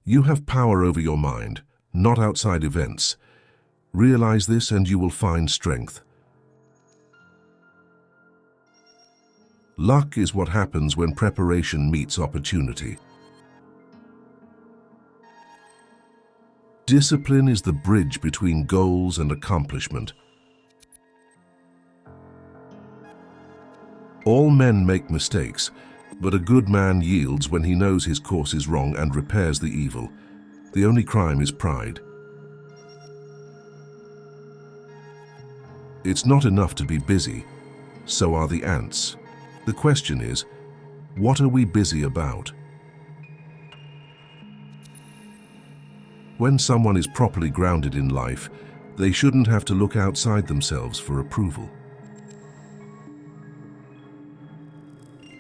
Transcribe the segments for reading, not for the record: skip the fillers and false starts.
You have power over your mind, not outside events. Realize this and you will find strength. Luck is what happens when preparation meets opportunity. Discipline is the bridge between goals and accomplishment. All men make mistakes, but a good man yields when he knows his course is wrong and repairs the evil. The only crime is pride. It's not enough to be busy, so are the ants. The question is, what are we busy about? When someone is properly grounded in life, they shouldn't have to look outside themselves for approval.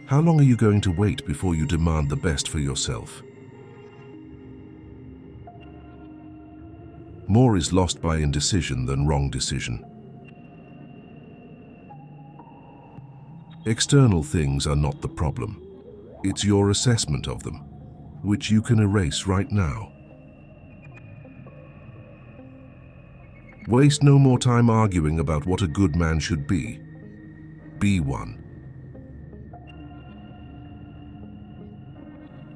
How long are you going to wait before you demand the best for yourself? More is lost by indecision than wrong decision. External things are not the problem. It's your assessment of them, which you can erase right now. Waste no more time arguing about what a good man should be. Be one.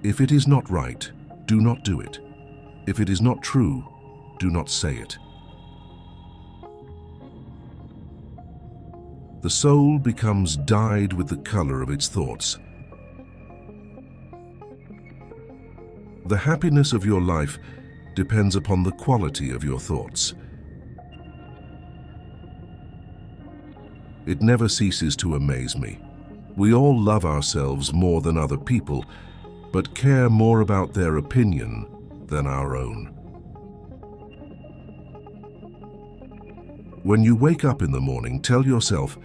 If it is not right, do not do it. If it is not true, do not say it. The soul becomes dyed with the color of its thoughts. The happiness of your life depends upon the quality of your thoughts. It never ceases to amaze me. We all love ourselves more than other people, but care more about their opinion than our own. When you wake up in the morning, tell yourself,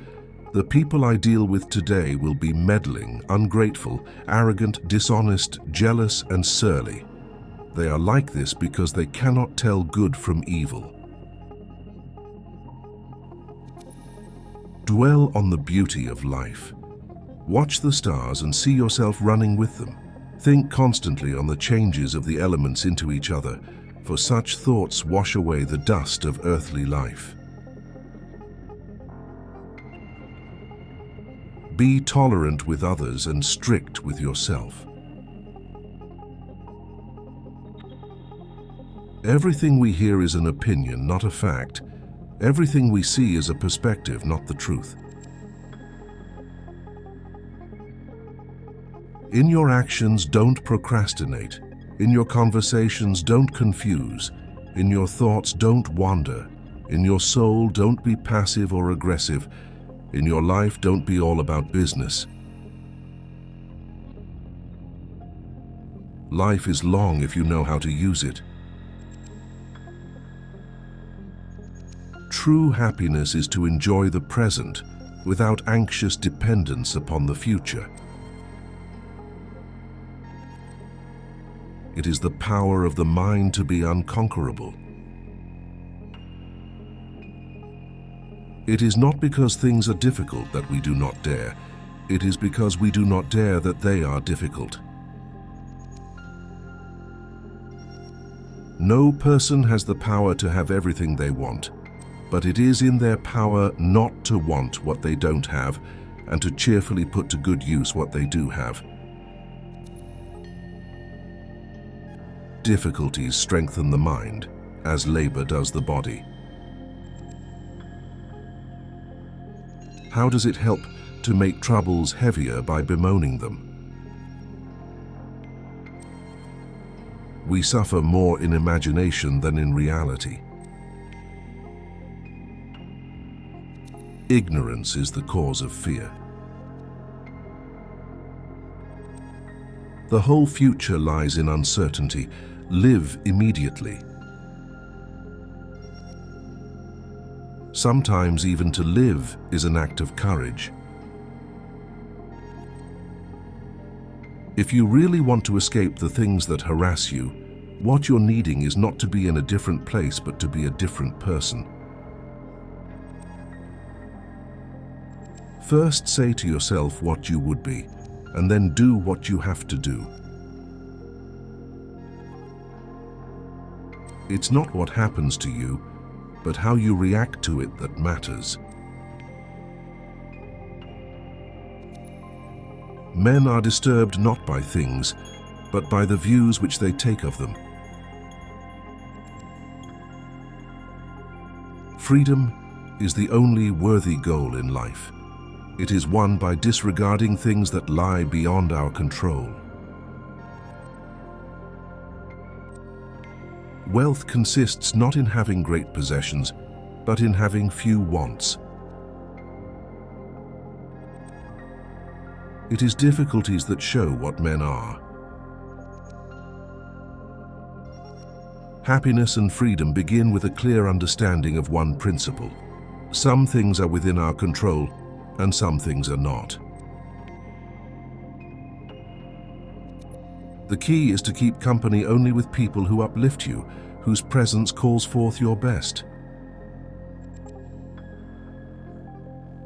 the people I deal with today will be meddling, ungrateful, arrogant, dishonest, jealous, and surly. They are like this because they cannot tell good from evil. Dwell on the beauty of life. Watch the stars and see yourself running with them. Think constantly on the changes of the elements into each other, for such thoughts wash away the dust of earthly life. Be tolerant with others and strict with yourself. Everything we hear is an opinion, not a fact. Everything we see is a perspective, not the truth. In your actions, don't procrastinate. In your conversations, don't confuse. In your thoughts, don't wander. In your soul, don't be passive or aggressive. In your life, don't be all about business. Life is long if you know how to use it. True happiness is to enjoy the present without anxious dependence upon the future. It is the power of the mind to be unconquerable. It is not because things are difficult that we do not dare. It is because we do not dare that they are difficult. No person has the power to have everything they want, but it is in their power not to want what they don't have and to cheerfully put to good use what they do have. Difficulties strengthen the mind, as labor does the body. How does it help to make troubles heavier by bemoaning them? We suffer more in imagination than in reality. Ignorance is the cause of fear. The whole future lies in uncertainty. Live immediately. Sometimes even to live is an act of courage. If you really want to escape the things that harass you, what you're needing is not to be in a different place, but to be a different person. First say to yourself what you would be, and then do what you have to do. It's not what happens to you, but how you react to it that matters. Men are disturbed not by things, but by the views which they take of them. Freedom is the only worthy goal in life. It is won by disregarding things that lie beyond our control. Wealth consists not in having great possessions, but in having few wants. It is difficulties that show what men are. Happiness and freedom begin with a clear understanding of one principle. Some things are within our control, and some things are not. The key is to keep company only with people who uplift you, whose presence calls forth your best.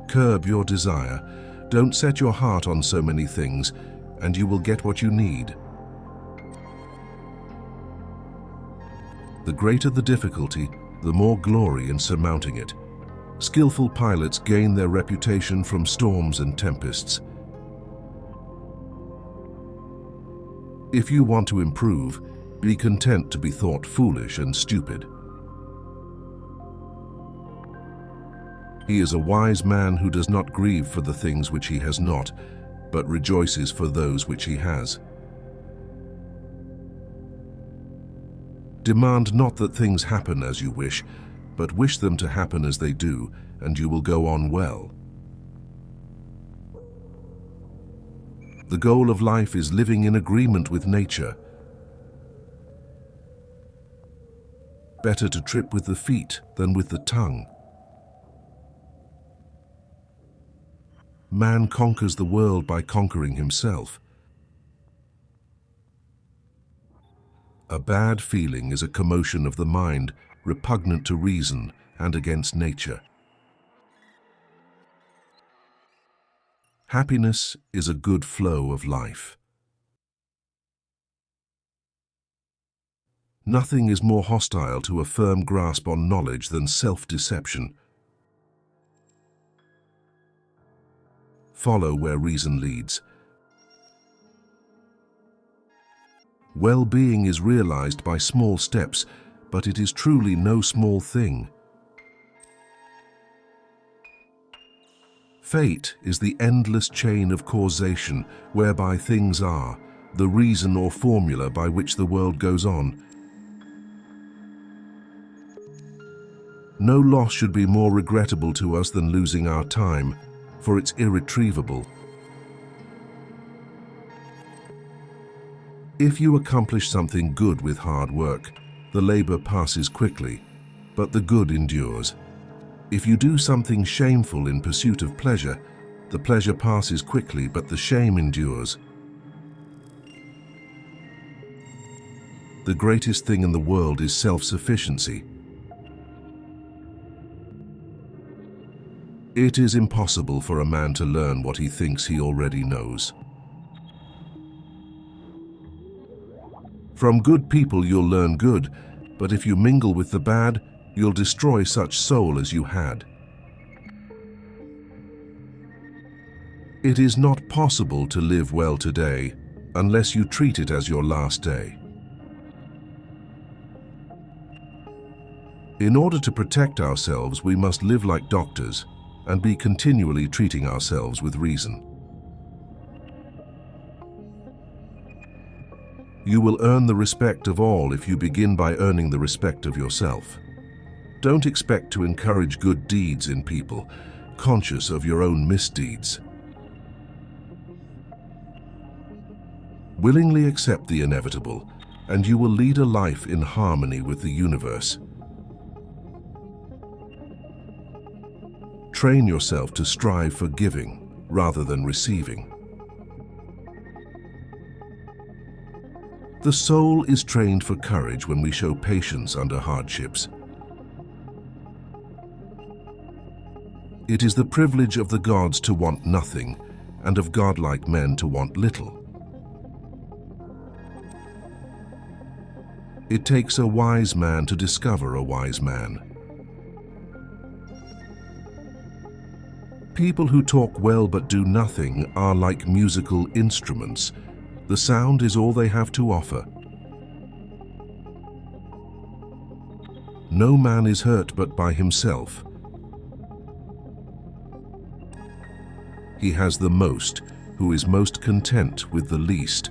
Curb your desire. Don't set your heart on so many things, and you will get what you need. The greater the difficulty, the more glory in surmounting it. Skillful pilots gain their reputation from storms and tempests. If you want to improve, be content to be thought foolish and stupid. He is a wise man who does not grieve for the things which he has not, but rejoices for those which he has. Demand not that things happen as you wish, but wish them to happen as they do, and you will go on well. The goal of life is living in agreement with nature. Better to trip with the feet than with the tongue. Man conquers the world by conquering himself. A bad feeling is a commotion of the mind, repugnant to reason and against nature. Happiness is a good flow of life. Nothing is more hostile to a firm grasp on knowledge than self-deception. Follow where reason leads. Well-being is realized by small steps, but it is truly no small thing. Fate is the endless chain of causation whereby things are, the reason or formula by which the world goes on. No loss should be more regrettable to us than losing our time, for it's irretrievable. If you accomplish something good with hard work, the labor passes quickly, but the good endures. If you do something shameful in pursuit of pleasure, the pleasure passes quickly, but the shame endures. The greatest thing in the world is self-sufficiency. It is impossible for a man to learn what he thinks he already knows. From good people you'll learn good, but if you mingle with the bad, you'll destroy such soul as you had. It is not possible to live well today unless you treat it as your last day. In order to protect ourselves, we must live like doctors and be continually treating ourselves with reason. You will earn the respect of all if you begin by earning the respect of yourself. Don't expect to encourage good deeds in people, conscious of your own misdeeds. Willingly accept the inevitable, and you will lead a life in harmony with the universe. Train yourself to strive for giving rather than receiving. The soul is trained for courage when we show patience under hardships. It is the privilege of the gods to want nothing, and of godlike men to want little. It takes a wise man to discover a wise man. People who talk well but do nothing are like musical instruments. The sound is all they have to offer. No man is hurt but by himself. He has the most, who is most content with the least.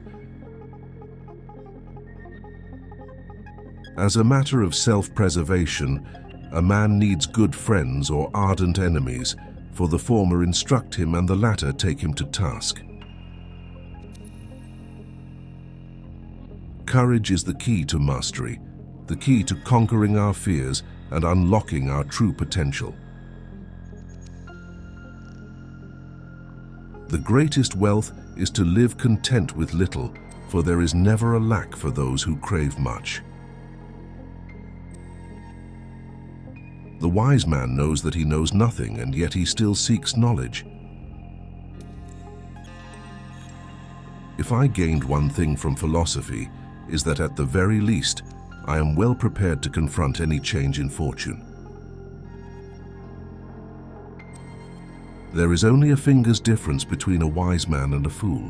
As a matter of self-preservation, a man needs good friends or ardent enemies, for the former instruct him and the latter take him to task. Courage is the key to mastery, the key to conquering our fears and unlocking our true potential. The greatest wealth is to live content with little, for there is never a lack for those who crave much. The wise man knows that he knows nothing, and yet he still seeks knowledge. If I gained one thing from philosophy, is that at the very least, I am well prepared to confront any change in fortune. There is only a finger's difference between a wise man and a fool.